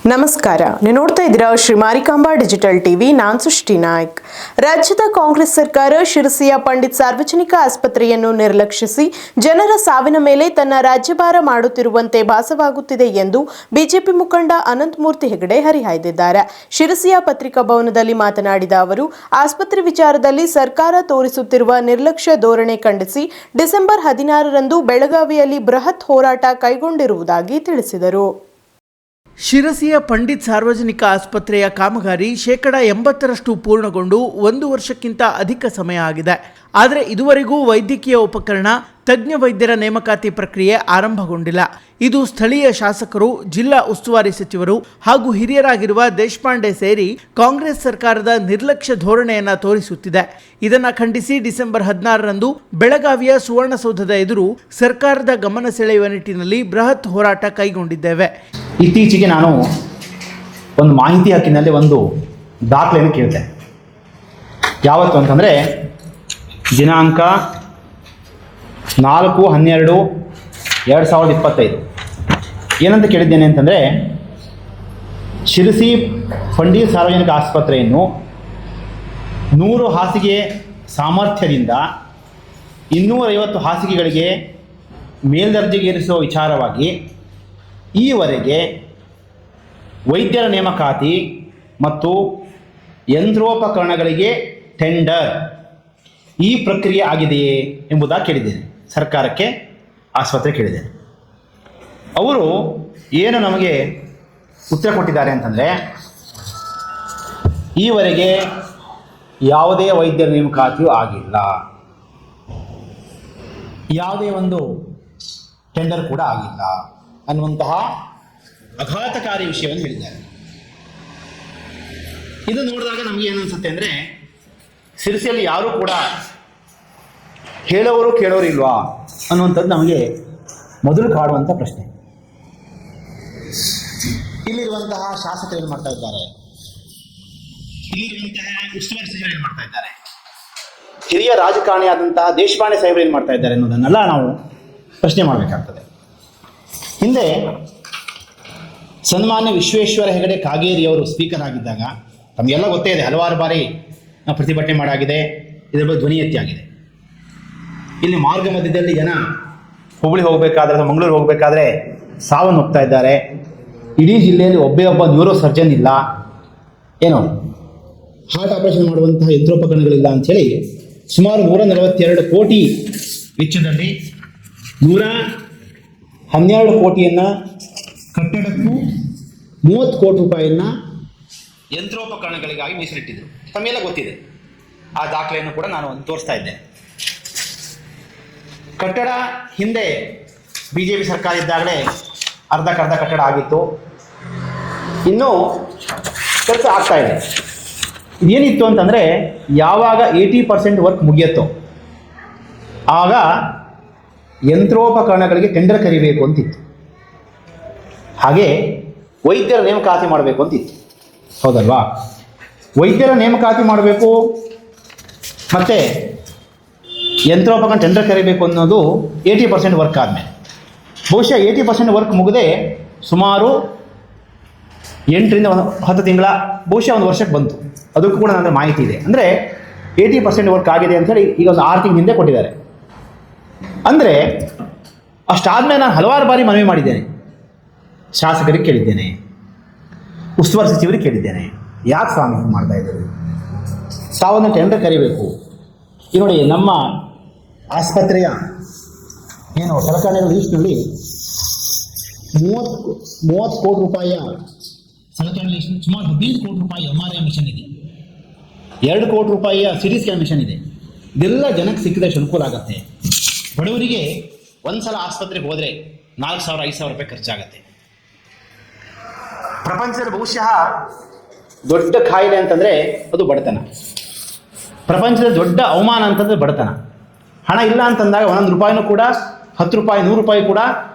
ನಮಸ್ಕಾರ, ನೀವು ನೋಡ್ತಾ ಇದ್ದೀರಾ ಶ್ರೀ ಮಾರಿಕಾಂಬಾ ಡಿಜಿಟಲ್ ಟಿವಿ. ನಾನು ಸೃಷ್ಟಿ ನಾಯ್ಕ್. ರಾಜ್ಯದ ಕಾಂಗ್ರೆಸ್ ಸರ್ಕಾರ ಶಿರಸಿಯ ಪಂಡಿತ್ ಸಾರ್ವಜನಿಕ ಆಸ್ಪತ್ರೆಯನ್ನು ನಿರ್ಲಕ್ಷಿಸಿ ಜನರ ಸಾವಿನ ಮೇಲೆ ತನ್ನ ರಾಜ್ಯಭಾರ ಮಾಡುತ್ತಿರುವಂತೆ ಭಾಸವಾಗುತ್ತಿದೆ ಎಂದು ಬಿಜೆಪಿ ಮುಖಂಡ ಅನಂತಮೂರ್ತಿ ಹೆಗಡೆ ಹರಿಹಾಯ್ದಿದ್ದಾರೆ. ಶಿರಸಿಯ ಪತ್ರಿಕಾ ಭವನದಲ್ಲಿ ಮಾತನಾಡಿದ ಅವರು, ಆಸ್ಪತ್ರೆ ವಿಚಾರದಲ್ಲಿ ಸರ್ಕಾರ ತೋರಿಸುತ್ತಿರುವ ನಿರ್ಲಕ್ಷ್ಯ ಧೋರಣೆ ಖಂಡಿಸಿ ಡಿಸೆಂಬರ್ 16ರಂದು ಬೆಳಗಾವಿಯಲ್ಲಿ ಬೃಹತ್ ಹೋರಾಟ ಕೈಗೊಂಡಿರುವುದಾಗಿ ತಿಳಿಸಿದರು. ಶಿರಸಿಯ ಪಂಡಿತ್ ಸಾರ್ವಜನಿಕ ಆಸ್ಪತ್ರೆಯ ಕಾಮಗಾರಿ 80% ಪೂರ್ಣಗೊಂಡು 1 ವರ್ಷಕ್ಕಿಂತ ಅಧಿಕ ಸಮಯ ಆಗಿದೆ. ಆದರೆ ಇದುವರೆಗೂ ವೈದ್ಯಕೀಯ ಉಪಕರಣ, ತಜ್ಞ ವೈದ್ಯರ ನೇಮಕಾತಿ ಪ್ರಕ್ರಿಯೆ ಆರಂಭಗೊಂಡಿಲ್ಲ. ಇದು ಸ್ಥಳೀಯ ಶಾಸಕರು, ಜಿಲ್ಲಾ ಉಸ್ತುವಾರಿ ಸಚಿವರು ಹಾಗೂ ಹಿರಿಯರಾಗಿರುವ ದೇಶಪಾಂಡೆ ಸೇರಿ ಕಾಂಗ್ರೆಸ್ ಸರ್ಕಾರದ ನಿರ್ಲಕ್ಷ್ಯ ಧೋರಣೆಯನ್ನು ತೋರಿಸುತ್ತಿದೆ. ಇದನ್ನು ಖಂಡಿಸಿ ಡಿಸೆಂಬರ್ 16ರಂದು ಬೆಳಗಾವಿಯ ಸುವರ್ಣಸೌಧದ ಎದುರು ಸರ್ಕಾರದ ಗಮನ ಸೆಳೆಯುವ ನಿಟ್ಟಿನಲ್ಲಿ ಬೃಹತ್ ಹೋರಾಟ ಕೈಗೊಂಡಿದ್ದೇವೆ. ಇತ್ತೀಚೆಗೆ ನಾನು ಒಂದು ಮಾಹಿತಿ ಹಕ್ಕಿನಲ್ಲಿ ಒಂದು ದಾಖಲೆಯನ್ನು ಕೇಳಿದೆ. ಯಾವತ್ತು ಅಂತಂದರೆ ದಿನಾಂಕ 4/12/2025 ಏನಂತ ಕೇಳಿದ್ದೇನೆ ಅಂತಂದರೆ, ಶಿರಸಿ ಪಂಡಿತ್ ಸಾರ್ವಜನಿಕ ಆಸ್ಪತ್ರೆಯನ್ನು 100 ಹಾಸಿಗೆ ಸಾಮರ್ಥ್ಯದಿಂದ 250 ಹಾಸಿಗೆಗಳಿಗೆ ಮೇಲ್ದರ್ಜೆಗೇರಿಸುವ ವಿಚಾರವಾಗಿ ಈವರೆಗೆ ವೈದ್ಯರ ನೇಮಕಾತಿ ಮತ್ತು ಯಂತ್ರೋಪಕರಣಗಳಿಗೆ ಟೆಂಡರ್ ಈ ಪ್ರಕ್ರಿಯೆ ಆಗಿದೆಯೇ ಎಂಬುದಾಗಿ ಕೇಳಿದ್ದೇನೆ. ಸರ್ಕಾರಕ್ಕೆ ಆಸ್ಪತ್ರೆ ಕೇಳಿದ್ದೇನೆ. ಅವರು ಏನು ನಮಗೆ ಉತ್ತರ ಕೊಟ್ಟಿದ್ದಾರೆ ಅಂತಂದರೆ, ಈವರೆಗೆ ಯಾವುದೇ ವೈದ್ಯರ ನೇಮಕಾತಿಯೂ ಆಗಿಲ್ಲ, ಯಾವುದೇ ಒಂದು ಟೆಂಡರ್ ಕೂಡ ಆಗಿಲ್ಲ ಅನ್ನುವಂತಹ ಆಘಾತಕಾರಿ ವಿಷಯವನ್ನು ಹೇಳಿದ್ದಾರೆ. ಇದು ನೋಡಿದಾಗ ನಮಗೆ ಏನು ಅನಿಸುತ್ತೆ ಅಂದರೆ, ಶಿರಸಿಯಲ್ಲಿ ಯಾರೂ ಕೂಡ ಹೇಳೋರು ಕೇಳೋರು ಇಲ್ವಾ ಅನ್ನುವಂಥದ್ದು ನಮಗೆ ಮೊದಲು ಕಾಡುವಂಥ ಪ್ರಶ್ನೆ. ಇಲ್ಲಿರುವಂತಹ ಶಾಸಕರು ಏನು ಮಾಡ್ತಾ ಇದ್ದಾರೆ, ಇಲ್ಲಿರುವಂತಹ ಉಸ್ತುವಾರಿ ಸಚಿವರು ಏನು ಮಾಡ್ತಾ ಇದ್ದಾರೆ, ಹಿರಿಯ ರಾಜಕಾರಣಿಯಾದಂತಹ ದೇಶಪಾಂಡೆ ಸಾಹೇಬರು ಏನು ಮಾಡ್ತಾ ಇದ್ದಾರೆ ಅನ್ನೋದನ್ನೆಲ್ಲ ನಾವು ಪ್ರಶ್ನೆ ಮಾಡಬೇಕಾಗ್ತದೆ. ಹಿಂದೆ ಸನ್ಮಾನ್ಯ ವಿಶ್ವೇಶ್ವರ ಹೆಗಡೆ ಕಾಗೇರಿಯವರು ಸ್ಪೀಕರ್ ಆಗಿದ್ದಾಗ ತಮಗೆಲ್ಲ ಗೊತ್ತೇ ಇದೆ, ಹಲವಾರು ಬಾರಿ ಪ್ರತಿಭಟನೆ ಮಾಡಾಗಿದೆ, ಇದರ ಬಗ್ಗೆ ಧ್ವನಿ ಎತ್ತಿ ಆಗಿದೆ. ಇಲ್ಲಿ ಮಾರ್ಗ ಮಧ್ಯದಲ್ಲಿ ಜನ ಹುಬ್ಬಳ್ಳಿ ಹೋಗಬೇಕಾದ್ರೆ ಅಥವಾ ಮಂಗಳೂರು ಹೋಗಬೇಕಾದ್ರೆ ಸಾವನ್ನು ಹೋಗ್ತಾ ಇದ್ದಾರೆ. ಇಡೀ ಜಿಲ್ಲೆಯಲ್ಲಿ ಒಬ್ಬ ನ್ಯೂರೋ ಸರ್ಜನ್ ಇಲ್ಲ, ಏನು ಹಾರ್ಟ್ ಆಪರೇಷನ್ ಮಾಡುವಂತಹ ಯಂತ್ರೋಪಕರಣಗಳಿಲ್ಲ ಅಂಥೇಳಿ ಸುಮಾರು 142 ಕೋಟಿ ವೆಚ್ಚದಲ್ಲಿ 112 ಕೋಟಿಯನ್ನು ಕಟ್ಟಡಕ್ಕೂ 30 ಕೋಟಿ ರೂಪಾಯಿಯನ್ನು ಯಂತ್ರೋಪಕರಣಗಳಿಗಾಗಿ ಮೀಸಲಿಟ್ಟಿದ್ರು. ತಮ್ಮೆಲ್ಲ ಗೊತ್ತಿದೆ. ಆ ದಾಖಲೆಯನ್ನು ಕೂಡ ನಾನು ತೋರಿಸ್ತಾ ಇದ್ದೆ. ಕಟ್ಟಡ ಹಿಂದೆ BJP ಸರ್ಕಾರ ಇದ್ದಾಗಲೇ ಅರ್ಧಕ್ಕರ್ಧ ಕಟ್ಟಡ ಆಗಿತ್ತು, ಇನ್ನೂ ಕೆಲಸ ಆಗ್ತಾ ಇದೆ. ಇದೇನಿತ್ತು ಅಂತಂದರೆ, ಯಾವಾಗ 80% ವರ್ಕ್ ಮುಗಿಯುತ್ತೋ ಆಗ ಯಂತ್ರೋಪಕರಣಗಳಿಗೆ ಟೆಂಡರ್ ಕರಿಬೇಕು ಅಂತಿತ್ತು. ಹಾಗೆ ವೈದ್ಯರ ನೇಮಕಾತಿ ಮಾಡಬೇಕು ಅಂತಿತ್ತು, ಹೌದಲ್ವಾ? ವೈದ್ಯರ ನೇಮಕಾತಿ ಮಾಡಬೇಕು ಮತ್ತು ಯಂತ್ರೋಪಕರಣ ಟೆಂಡರ್ ಕರಿಬೇಕು ಅನ್ನೋದು 80% ವರ್ಕ್ ಆದಮೇಲೆ. ಬಹುಶಃ 80% ವರ್ಕ್ ಮುಗದೆ ಸುಮಾರು 8ರಿಂದ 10 ತಿಂಗಳ, ಬಹುಶಃ 1 ವರ್ಷಕ್ಕೆ ಬಂತು. ಅದಕ್ಕೂ ಕೂಡ ನನ್ನ ಮಾಹಿತಿ ಇದೆ. ಅಂದರೆ 80% ವರ್ಕ್ ಆಗಿದೆ ಅಂಥೇಳಿ ಈಗ ಒಂದು 6 ತಿಂಗಳ ಹಿಂದೆ ಕೊಟ್ಟಿದ್ದಾರೆ. ಅಂದರೆ ಅಷ್ಟಾದಮೇಲೆ ನಾನು ಹಲವಾರು ಬಾರಿ ಮನವಿ ಮಾಡಿದ್ದೇನೆ, ಶಾಸಕರಿಗೆ ಕೇಳಿದ್ದೇನೆ, ಉಸ್ತುವಾರಿ ಸಚಿವರಿಗೆ ಕೇಳಿದ್ದೇನೆ, ಯಾಕೆ ಸ್ವಾಮಿ ಹಿಂಗೆ ಮಾಡ್ತಾ ಇದ್ದಾರೆ, ತಾವನ್ನು ಟೆಂಡರ್ ಕರಿಬೇಕು. ಈ ನೋಡಿ, ನಮ್ಮ ಆಸ್ಪತ್ರೆಯ ಏನು ಸಲಕರಣೆಗಳ ಲೀಸ್ಟ್ನಲ್ಲಿ 30 ಕೋಟಿ ರೂಪಾಯಿಯ ಸಲಕರಣೆ ಲೀಸ್ಟ್, ಸುಮಾರು 15 ಕೋಟಿ ರೂಪಾಯಿ MRI ಮಿಷನ್ ಇದೆ, 2 ಕೋಟಿ ರೂಪಾಯಿಯ CT ಸ್ಕ್ಯಾನ್ ಮಿಷನ್ ಇದೆ. ಇದೆಲ್ಲ ಜನಕ್ಕೆ ಸಿಕ್ಕಿದಷ್ಟು ಅನುಕೂಲ ಆಗುತ್ತೆ. ಬಡವರಿಗೆ ಒಂದು ಸಲ ಆಸ್ಪತ್ರೆಗೆ ಹೋದರೆ 4,000-5,000 ರೂಪಾಯಿ ಖರ್ಚಾಗತ್ತೆ. ಪ್ರಪಂಚದಲ್ಲಿ ಬಹುಶಃ ದೊಡ್ಡ ಕಾಯಿಲೆ ಅಂತಂದರೆ ಅದು ಬಡತನ. ಪ್ರಪಂಚದ ದೊಡ್ಡ ಅವಮಾನ ಅಂತಂದರೆ ಬಡತನ. ಹಣ ಇಲ್ಲ ಅಂತಂದಾಗ 1 ರೂಪಾಯಿನೂ ಕೂಡ, 10 ರೂಪಾಯಿ 100 ರೂಪಾಯಿ ಕೂಡ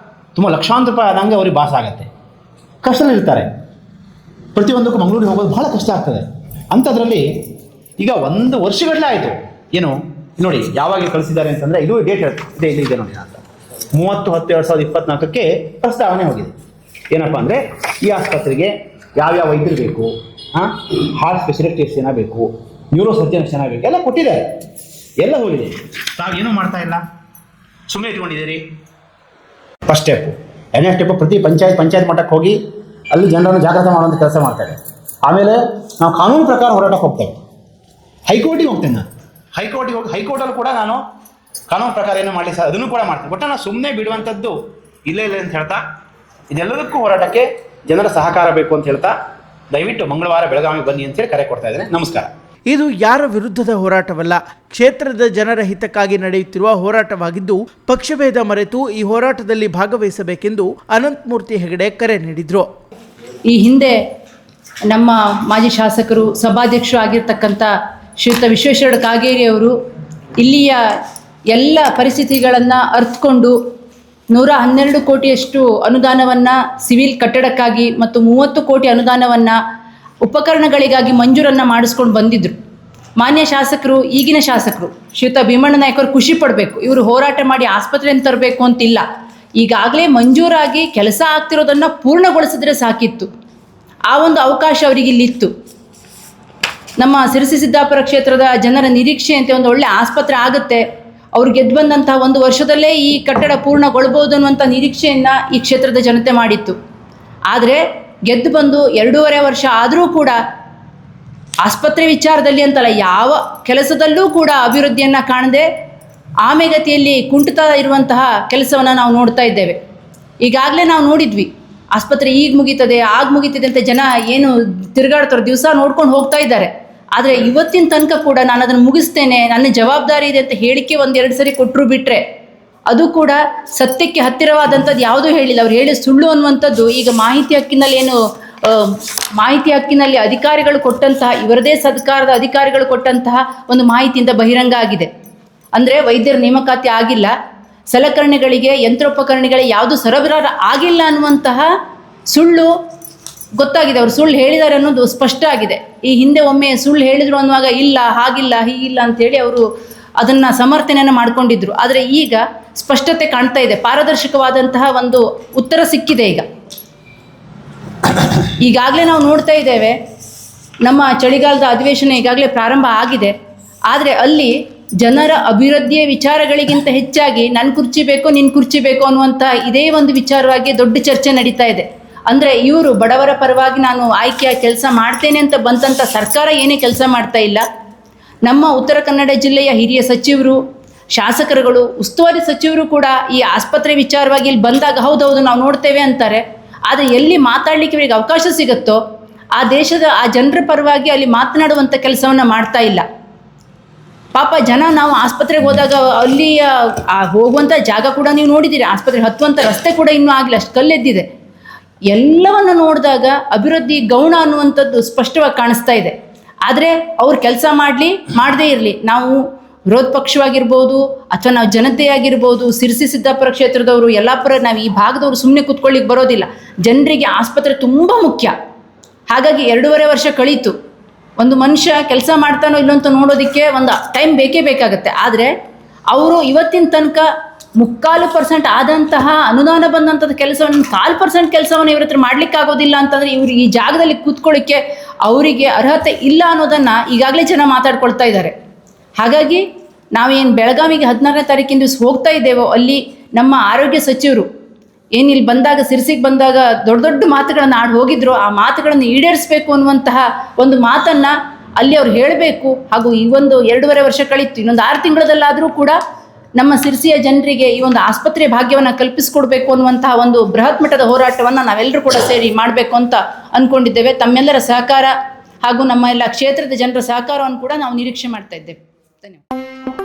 ತುಂಬ ಲಕ್ಷಾಂತರ ರೂಪಾಯಿ ಆದಂಗೆ ಅವ್ರಿಗೆ ಭಾಸ ಆಗುತ್ತೆ. ಕಷ್ಟದಲ್ಲಿರ್ತಾರೆ. ಪ್ರತಿಯೊಂದಕ್ಕೂ ಮಂಗಳೂರಿಗೆ ಹೋಗೋದು ಬಹಳ ಕಷ್ಟ ಆಗ್ತದೆ. ಅಂಥದ್ರಲ್ಲಿ ಈಗ 1 ವರ್ಷಗಟ್ಟಲೆ ಆಯಿತು. ಏನು ನೋಡಿ, ಯಾವಾಗ ಕಳಿಸಿದ್ದಾರೆ ಅಂತಂದರೆ, ಇದು ಡೇಟ್ ಇದೆ ನೋಡಿ ಅಂತ 30/10/2024 ಪ್ರಸ್ತಾವನೆ ಹೋಗಿದೆ. ಏನಪ್ಪ ಅಂದರೆ, ಈ ಆಸ್ಪತ್ರೆಗೆ ಯಾವ್ಯಾವ ವೈದ್ಯರು ಬೇಕು, ಹಾರ್ಟ್ ಸ್ಪೆಷಲಿಸ್ಟ್ ಎಷ್ಟು ಜನ ಬೇಕು, ನ್ಯೂರೋ ಸರ್ಜನ್ ಎಷ್ಟು ಜನ ಬೇಕು, ಎಲ್ಲ ಕೊಟ್ಟಿದ್ದಾರೆ, ಎಲ್ಲ ಹೋಗಿದೆ. ತಾವೇನೂ ಮಾಡ್ತಾ ಇಲ್ಲ, ಸುಮ್ಮನೆ ಇಟ್ಕೊಂಡಿದ್ದೀರಿ. First step. ಎರಡನೇ ಸ್ಟೆಪ್ಪು, ಪ್ರತಿ ಪಂಚಾಯತ್ ಮಟ್ಟಕ್ಕೆ ಹೋಗಿ ಅಲ್ಲಿ ಜನರನ್ನು ಜಾಗೃತ ಮಾಡುವಂಥ ಕೆಲಸ ಮಾಡ್ತಾರೆ. ಆಮೇಲೆ ನಾವು ಕಾನೂನು ಪ್ರಕಾರ ಹೋರಾಟಕ್ಕೆ ಹೋಗ್ತೇವೆ. ಹೈಕೋರ್ಟಿಗೆ ಹೋಗ್ತೇನೆ ನಾನು. ಹೈಕೋರ್ಟಿಗೆ ಹೋಗಿ ಹೈಕೋರ್ಟಲ್ಲಿ ಕೂಡ ನಾನು ಕಾನೂನು ಪ್ರಕಾರ ಏನು ಮಾಡಲಿ ಸರ್ ಅದನ್ನು ಕೂಡ ಮಾಡ್ತೀನಿ. ಒಟ್ಟು ನಾನು ಸುಮ್ಮನೆ ಬಿಡುವಂಥದ್ದು ಇಲ್ಲ ಅಂತ ಹೇಳ್ತಾ, ಇದೆಲ್ಲದಕ್ಕೂ ಹೋರಾಟಕ್ಕೆ ಜನರ ಸಹಕಾರ ಬೇಕು ಅಂತ ಹೇಳ್ತಾ, ದಯವಿಟ್ಟು ಮಂಗಳವಾರ ಬೆಳಗಾವಿಗೆ ಬನ್ನಿ ಅಂತೇಳಿ ಕರೆ ಕೊಡ್ತಾ ಇದ್ದೇನೆ. ನಮಸ್ಕಾರ. ಇದು ಯಾರ ವಿರುದ್ಧದ ಹೋರಾಟವಲ್ಲ, ಕ್ಷೇತ್ರದ ಜನರ ಹಿತಕ್ಕಾಗಿ ನಡೆಯುತ್ತಿರುವ ಹೋರಾಟವಾಗಿದ್ದು, ಪಕ್ಷಭೇದ ಮರೆತು ಈ ಹೋರಾಟದಲ್ಲಿ ಭಾಗವಹಿಸಬೇಕೆಂದು ಅನಂತಮೂರ್ತಿ ಹೆಗಡೆ ಕರೆ ನೀಡಿದರು. ಈ ಹಿಂದೆ ನಮ್ಮ ಮಾಜಿ ಶಾಸಕರು ಸಭಾಧ್ಯಕ್ಷರು ಆಗಿರ್ತಕ್ಕಂಥ ಶ್ರೀಯುತ ವಿಶ್ವೇಶ್ವರ ಕಾಗೇರಿ ಅವರು ಇಲ್ಲಿಯ ಎಲ್ಲ ಪರಿಸ್ಥಿತಿಗಳನ್ನು ಅರ್ಥಕೊಂಡು 112 ಕೋಟಿಯಷ್ಟು ಅನುದಾನವನ್ನು ಸಿವಿಲ್ ಕಟ್ಟಡಕ್ಕಾಗಿ ಮತ್ತು 30 ಕೋಟಿ ಅನುದಾನವನ್ನು ಉಪಕರಣಗಳಿಗಾಗಿ ಮಂಜೂರನ್ನು ಮಾಡಿಸ್ಕೊಂಡು ಬಂದಿದ್ದರು. ಮಾನ್ಯ ಶಾಸಕರು, ಈಗಿನ ಶಾಸಕರು ಶ್ರೀಯುತ ಭೀಮಣ್ಣ ನಾಯ್ಕರು ಖುಷಿ ಪಡಬೇಕು. ಇವರು ಹೋರಾಟ ಮಾಡಿ ಆಸ್ಪತ್ರೆಯನ್ನು ತರಬೇಕು ಅಂತಿಲ್ಲ. ಈಗಾಗಲೇ ಮಂಜೂರಾಗಿ ಕೆಲಸ ಆಗ್ತಿರೋದನ್ನು ಪೂರ್ಣಗೊಳಿಸಿದ್ರೆ ಸಾಕಿತ್ತು. ಆ ಒಂದು ಅವಕಾಶ ಅವರಿಗೆ ಇಲ್ಲಿತ್ತು. ನಮ್ಮ ಸಿರಸಿ ಸಿದ್ದಾಪುರ ಕ್ಷೇತ್ರದ ಜನರ ನಿರೀಕ್ಷೆಯಂತೆ ಒಂದು ಒಳ್ಳೆ ಆಸ್ಪತ್ರೆ ಆಗುತ್ತೆ, ಅವ್ರು ಗೆದ್ದು ಬಂದಂತಹ 1 ವರ್ಷದಲ್ಲೇ ಈ ಕಟ್ಟಡ ಪೂರ್ಣಗೊಳ್ಬೋದು ಅನ್ನುವಂಥ ನಿರೀಕ್ಷೆಯನ್ನು ಈ ಕ್ಷೇತ್ರದ ಜನತೆ ಮಾಡಿತ್ತು. ಆದರೆ ಗೆದ್ದು ಬಂದು 2.5 ವರ್ಷ ಆದರೂ ಕೂಡ ಆಸ್ಪತ್ರೆ ವಿಚಾರದಲ್ಲಿ ಅಂತಲ್ಲ, ಯಾವ ಕೆಲಸದಲ್ಲೂ ಕೂಡ ಅಭಿವೃದ್ಧಿಯನ್ನು ಕಾಣದೆ ಆಮೆಗತಿಯಲ್ಲಿ ಕುಂಠಿತ ಇರುವಂತಹ ಕೆಲಸವನ್ನು ನಾವು ನೋಡ್ತಾ ಇದ್ದೇವೆ. ಈಗಾಗಲೇ ನಾವು ನೋಡಿದ್ವಿ, ಆಸ್ಪತ್ರೆ ಈಗ ಮುಗೀತದೆ ಆಗ ಮುಗೀತದೆ ಅಂತ ಜನ ಏನು ತಿರುಗಾಡ್ತಾರೋ ದಿವಸ ನೋಡ್ಕೊಂಡು ಹೋಗ್ತಾ ಇದ್ದಾರೆ. ಆದರೆ ಇವತ್ತಿನ ತನಕ ಕೂಡ ನಾನು ಅದನ್ನು ಮುಗಿಸ್ತೇನೆ, ನನ್ನ ಜವಾಬ್ದಾರಿ ಇದೆ ಅಂತ ಹೇಳಿಕೆ 1-2 ಸರಿ ಕೊಟ್ಟರು ಬಿಟ್ಟರೆ ಅದು ಕೂಡ ಸತ್ಯಕ್ಕೆ ಹತ್ತಿರವಾದಂಥದ್ದು ಯಾವುದೂ ಹೇಳಿಲ್ಲ. ಅವ್ರು ಹೇಳಿ ಸುಳ್ಳು ಅನ್ನುವಂಥದ್ದು ಈಗ ಮಾಹಿತಿ ಹಕ್ಕಿನಲ್ಲಿ ಅಧಿಕಾರಿಗಳು ಕೊಟ್ಟಂತಹ, ಇವರದೇ ಸರ್ಕಾರದ ಅಧಿಕಾರಿಗಳು ಕೊಟ್ಟಂತಹ ಒಂದು ಮಾಹಿತಿಯಿಂದ ಬಹಿರಂಗ ಆಗಿದೆ. ಅಂದರೆ ವೈದ್ಯರ ನೇಮಕಾತಿ ಆಗಿಲ್ಲ, ಸಲಕರಣೆಗಳಿಗೆ ಯಂತ್ರೋಪಕರಣಗಳಿಗೆ ಯಾವುದು ಸರಬರಾಜು ಆಗಿಲ್ಲ ಅನ್ನುವಂತಹ ಸುಳ್ಳು ಗೊತ್ತಾಗಿದೆ. ಅವರು ಸುಳ್ಳು ಹೇಳಿದ್ದಾರೆ ಅನ್ನೋದು ಸ್ಪಷ್ಟ ಆಗಿದೆ. ಈ ಹಿಂದೆ ಒಮ್ಮೆ ಸುಳ್ಳು ಹೇಳಿದರು ಅನ್ನುವಾಗ ಇಲ್ಲ ಹಾಗಿಲ್ಲ ಹೀಗಿಲ್ಲ ಅಂಥೇಳಿ ಅವರು ಅದನ್ನು ಸಮರ್ಥನೆಯನ್ನು ಮಾಡ್ಕೊಂಡಿದ್ರು. ಆದರೆ ಈಗ ಸ್ಪಷ್ಟತೆ ಕಾಣ್ತಾ ಇದೆ, ಪಾರದರ್ಶಕವಾದಂತಹ ಒಂದು ಉತ್ತರ ಸಿಕ್ಕಿದೆ. ಈಗಾಗಲೇ ನಾವು ನೋಡ್ತಾ ಇದ್ದೇವೆ, ನಮ್ಮ ಚಳಿಗಾಲದ ಅಧಿವೇಶನ ಈಗಾಗಲೇ ಪ್ರಾರಂಭ ಆಗಿದೆ. ಆದರೆ ಅಲ್ಲಿ ಜನರ ಅಭಿವೃದ್ಧಿಯ ವಿಚಾರಗಳಿಗಿಂತ ಹೆಚ್ಚಾಗಿ ನನ್ನ ಕುರ್ಚಿ ಬೇಕು ನಿನ್ನ ಕುರ್ಚಿ ಬೇಕು ಅನ್ನುವಂಥ ಇದೇ ಒಂದು ವಿಚಾರವಾಗಿ ದೊಡ್ಡ ಚರ್ಚೆ ನಡೀತಾ ಇದೆ. ಅಂದರೆ ಇವರು ಬಡವರ ಪರವಾಗಿ ನಾನು ಆಯ್ಕೆಯ ಕೆಲಸ ಮಾಡ್ತೇನೆ ಅಂತ ಬಂದಂಥ ಸರ್ಕಾರ ಏನೇ ಕೆಲಸ ಮಾಡ್ತಾ ಇಲ್ಲ. ನಮ್ಮ ಉತ್ತರ ಕನ್ನಡ ಜಿಲ್ಲೆಯ ಹಿರಿಯ ಸಚಿವರು, ಶಾಸಕರುಗಳು, ಉಸ್ತುವಾರಿ ಸಚಿವರು ಕೂಡ ಈ ಆಸ್ಪತ್ರೆ ವಿಚಾರವಾಗಿ ಇಲ್ಲಿ ಬಂದಾಗ ಹೌದೌದು ನಾವು ನೋಡ್ತೇವೆ ಅಂತಾರೆ. ಆದರೆ ಎಲ್ಲಿ ಮಾತಾಡಲಿಕ್ಕೆ ಇವರಿಗೆ ಅವಕಾಶ ಸಿಗುತ್ತೋ ಆ ದೇಶದ ಆ ಜನರ ಪರವಾಗಿ ಅಲ್ಲಿ ಮಾತನಾಡುವಂಥ ಕೆಲಸವನ್ನು ಮಾಡ್ತಾ ಇಲ್ಲ. ಪಾಪ ಜನ, ನಾವು ಆಸ್ಪತ್ರೆಗೆ ಹೋದಾಗ ಅಲ್ಲಿಯ ಹೋಗುವಂಥ ಜಾಗ ಕೂಡ ನೀವು ನೋಡಿದ್ದೀರಿ, ಆಸ್ಪತ್ರೆಗೆ ಹತ್ತುವಂಥ ರಸ್ತೆ ಕೂಡ ಇನ್ನೂ ಆಗಿಲ್ಲ, ಅಷ್ಟು ಕಲ್ಲೆದ್ದಿದೆ. ಎಲ್ಲವನ್ನು ನೋಡಿದಾಗ ಅಭಿವೃದ್ಧಿ ಗೌಣ ಅನ್ನುವಂಥದ್ದು ಸ್ಪಷ್ಟವಾಗಿ ಕಾಣಿಸ್ತಾ ಇದೆ. ಆದರೆ ಅವ್ರು ಕೆಲಸ ಮಾಡದೇ ಇರಲಿ, ನಾವು ವಿರೋಧ ಪಕ್ಷವಾಗಿರ್ಬೋದು ಅಥವಾ ನಾವು ಜನತೆಯಾಗಿರ್ಬೋದು, ಸಿರಸಿ ಸಿದ್ದಾಪುರ ಕ್ಷೇತ್ರದವರು, ಯಲ್ಲಾಪುರ, ನಾವು ಈ ಭಾಗದವರು ಸುಮ್ಮನೆ ಕೂತ್ಕೊಳ್ಳಿಕ್ಕೆ ಬರೋದಿಲ್ಲ. ಜನರಿಗೆ ಆಸ್ಪತ್ರೆ ತುಂಬ ಮುಖ್ಯ. ಹಾಗಾಗಿ 2.5 ವರ್ಷ ಕಳೀತು. ಒಂದು ಮನುಷ್ಯ ಕೆಲಸ ಮಾಡ್ತಾನೋ ಇಲ್ಲಂತ ನೋಡೋದಕ್ಕೆ ಒಂದು ಟೈಮ್ ಬೇಕೇ ಬೇಕಾಗುತ್ತೆ. ಆದರೆ ಅವರು ಇವತ್ತಿನ ತನಕ 3/4% ಆದಂತಹ ಅನುದಾನ ಬಂದಂಥದ್ದು ಕೆಲಸವನ್ನು 1/4% ಕೆಲಸವನ್ನು ಇವ್ರ ಹತ್ರ ಮಾಡಲಿಕ್ಕಾಗೋದಿಲ್ಲ ಅಂತಂದರೆ ಇವರು ಈ ಜಾಗದಲ್ಲಿ ಕೂತ್ಕೊಳ್ಳಿಕ್ಕೆ ಅವರಿಗೆ ಅರ್ಹತೆ ಇಲ್ಲ ಅನ್ನೋದನ್ನು ಈಗಾಗಲೇ ಜನ ಮಾತಾಡ್ಕೊಳ್ತಾ ಇದ್ದಾರೆ. ಹಾಗಾಗಿ ನಾವೇನು ಬೆಳಗಾವಿಗೆ 16ನೇ ತಾರೀಕಿನ ದಿವಸ ಹೋಗ್ತಾ ಇದ್ದೇವೋ, ಅಲ್ಲಿ ನಮ್ಮ ಆರೋಗ್ಯ ಸಚಿವರು ಏನಿಲ್ಲಿ ಬಂದಾಗ, ಸಿರಸಿಗೆ ಬಂದಾಗ ದೊಡ್ಡ ಮಾತುಗಳನ್ನು ಆಡಿ ಹೋಗಿದ್ರು, ಆ ಮಾತುಗಳನ್ನು ಈಡೇರಿಸಬೇಕು ಅನ್ನುವಂತಹ ಒಂದು ಮಾತನ್ನು ಅಲ್ಲಿ ಅವ್ರು ಹೇಳಬೇಕು. ಹಾಗೂ ಈ ಒಂದು 2.5 ವರ್ಷ ಕಳೀತು, ಇನ್ನೊಂದು 6 ತಿಂಗಳಲ್ಲಾದರೂ ಕೂಡ ನಮ್ಮ ಸಿರಸಿಯ ಜನರಿಗೆ ಈ ಒಂದು ಆಸ್ಪತ್ರೆ ಭಾಗ್ಯವನ್ನು ಕಲ್ಪಿಸಿಕೊಡ್ಬೇಕು ಅನ್ನುವಂತಹ ಒಂದು ಬೃಹತ್ ಮಟ್ಟದ ಹೋರಾಟವನ್ನು ನಾವೆಲ್ಲರೂ ಕೂಡ ಸೇರಿ ಮಾಡಬೇಕು ಅಂತ ಅಂದ್ಕೊಂಡಿದ್ದೇವೆ. ತಮ್ಮೆಲ್ಲರ ಸಹಕಾರ ಹಾಗೂ ನಮ್ಮ ಎಲ್ಲ ಕ್ಷೇತ್ರದ ಜನರ ಸಹಕಾರವನ್ನು ಕೂಡ ನಾವು ನಿರೀಕ್ಷೆ ಮಾಡ್ತಾ ಇದ್ದೇವೆ. ಧನ್ಯವಾದ.